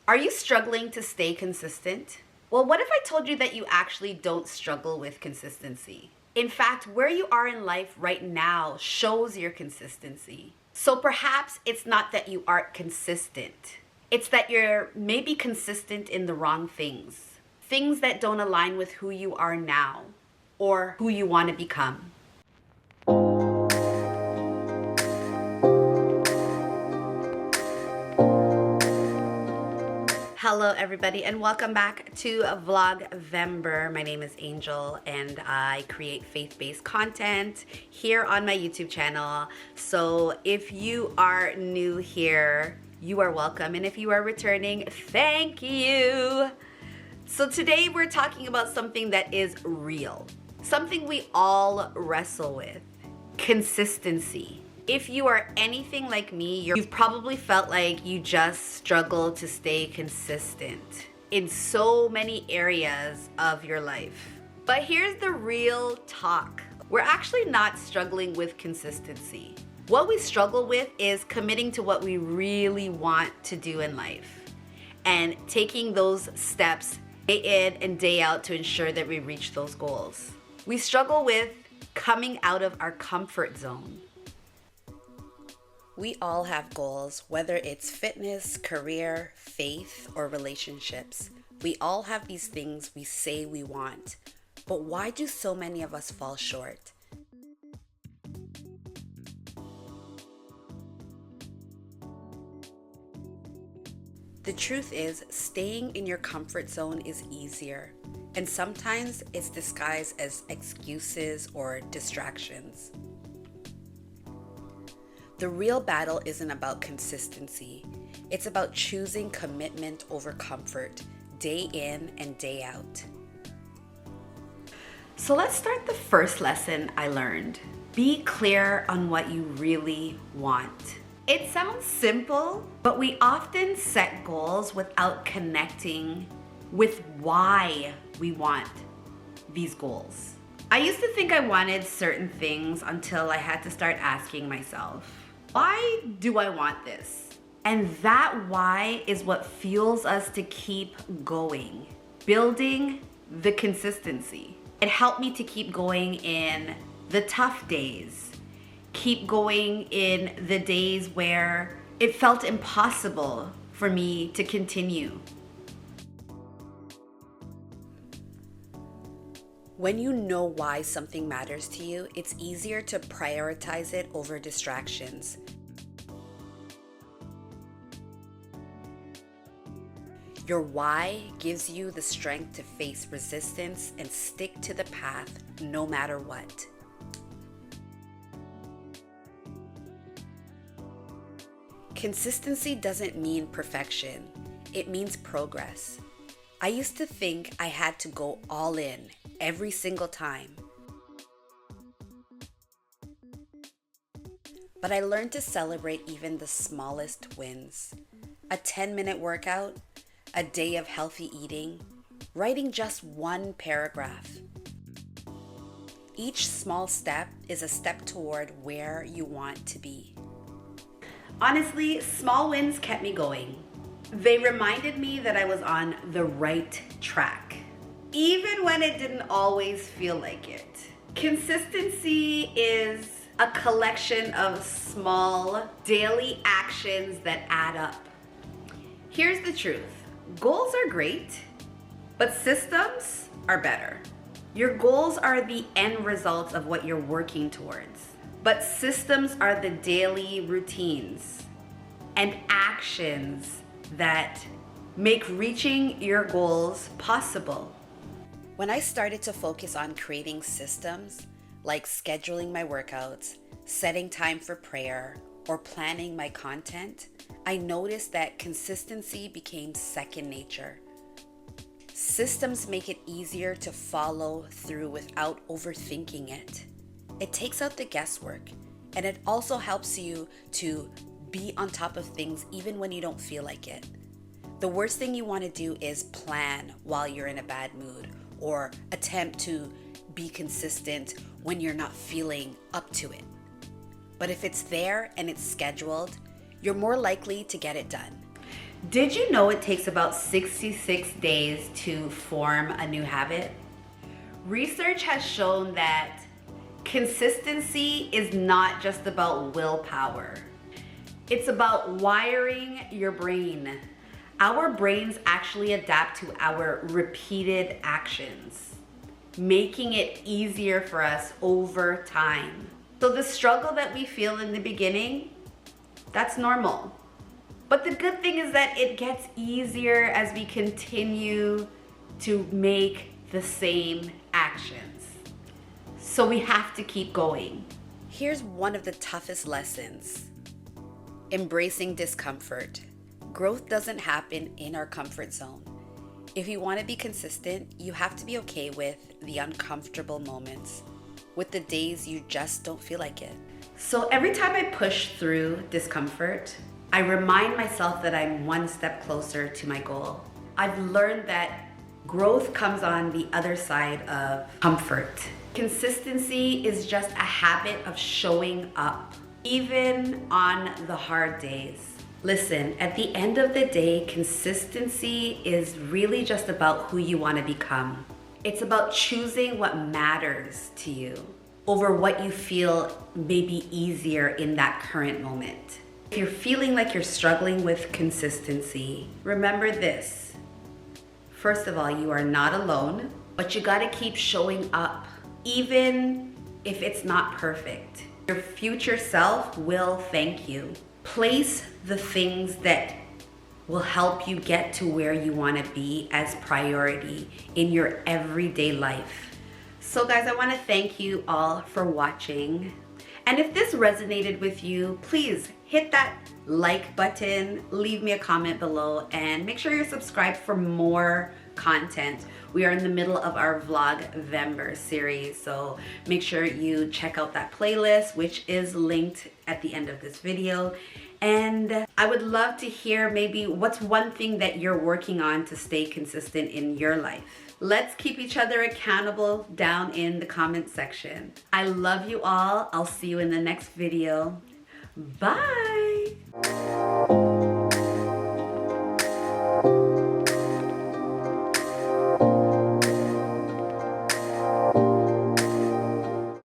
Are you struggling to stay consistent? Well, what if I told you that you actually don't struggle with consistency? In fact, where you are in life right now shows your consistency. So perhaps it's not that you aren't consistent. It's that you're maybe consistent in the wrong things. Things that don't align with who you are now or who you want to become. Hello everybody and welcome back to Vlogvember. My name is Angel and I create faith-based content here on my YouTube channel. So if you are new here, you are welcome, and if you are returning, thank you. So today we're talking about something that is real, something we all wrestle with: consistency. If you are anything like me, you've probably felt like you just struggle to stay consistent in so many areas of your life. But here's the real talk. We're actually not struggling with consistency. What we struggle with is committing to what we really want to do in life and taking those steps day in and day out to ensure that we reach those goals. We struggle with coming out of our comfort zone. We all have goals, whether it's fitness, career, faith, or relationships. We all have these things we say we want, but why do so many of us fall short? The truth is, staying in your comfort zone is easier, and sometimes it's disguised as excuses or distractions. The real battle isn't about consistency. It's about choosing commitment over comfort, day in and day out. So let's start the first lesson I learned. Be clear on what you really want. It sounds simple, but we often set goals without connecting with why we want these goals. I used to think I wanted certain things until I had to start asking myself, why do I want this? And that why is what fuels us to keep going, building the consistency. It helped me to keep going in the tough days, keep going in the days where it felt impossible for me to continue. When you know why something matters to you, it's easier to prioritize it over distractions. Your why gives you the strength to face resistance and stick to the path no matter what. Consistency doesn't mean perfection. It means progress. I used to think I had to go all in every single time. But I learned to celebrate even the smallest wins. A 10-minute workout, a day of healthy eating, writing just one paragraph. Each small step is a step toward where you want to be. Honestly, small wins kept me going. They reminded me that I was on the right track, even when it didn't always feel like it. Consistency is a collection of small daily actions that add up. Here's the truth. Goals are great, but systems are better. Your goals are the end results of what you're working towards, but systems are the daily routines and actions that make reaching your goals possible. When I started to focus on creating systems, like scheduling my workouts, setting time for prayer, or planning my content, I noticed that consistency became second nature. Systems make it easier to follow through without overthinking it. It takes out the guesswork, and it also helps you to be on top of things even when you don't feel like it. The worst thing you want to do is plan while you're in a bad mood or attempt to be consistent when you're not feeling up to it. But if it's there and it's scheduled, you're more likely to get it done. Did you know it takes about 66 days to form a new habit? Research has shown that consistency is not just about willpower. It's about wiring your brain. Our brains actually adapt to our repeated actions, making it easier for us over time. So the struggle that we feel in the beginning, that's normal. But the good thing is that it gets easier as we continue to make the same actions. So we have to keep going. Here's one of the toughest lessons: embracing discomfort. Growth doesn't happen in our comfort zone. If you want to be consistent, you have to be okay with the uncomfortable moments, with the days you just don't feel like it. So every time I push through discomfort, I remind myself that I'm one step closer to my goal. I've learned that growth comes on the other side of comfort. Consistency is just a habit of showing up, even on the hard days. Listen, at the end of the day, consistency is really just about who you want to become. It's about choosing what matters to you over what you feel may be easier in that current moment. If you're feeling like you're struggling with consistency, remember this. First of all, you are not alone, but you gotta keep showing up, even if it's not perfect. Your future self will thank you. Place the things that will help you get to where you want to be as priority in your everyday life. So guys, I want to thank you all for watching. And if this resonated with you, please hit that like button, leave me a comment below, and make sure you're subscribed for more content. We are in the middle of our Vlogvember series, so make sure you check out that playlist, which is linked at the end of this video. And I would love to hear maybe what's one thing that you're working on to stay consistent in your life. Let's keep each other accountable down in the comment section. I love you all. I'll see you in the next video. Bye.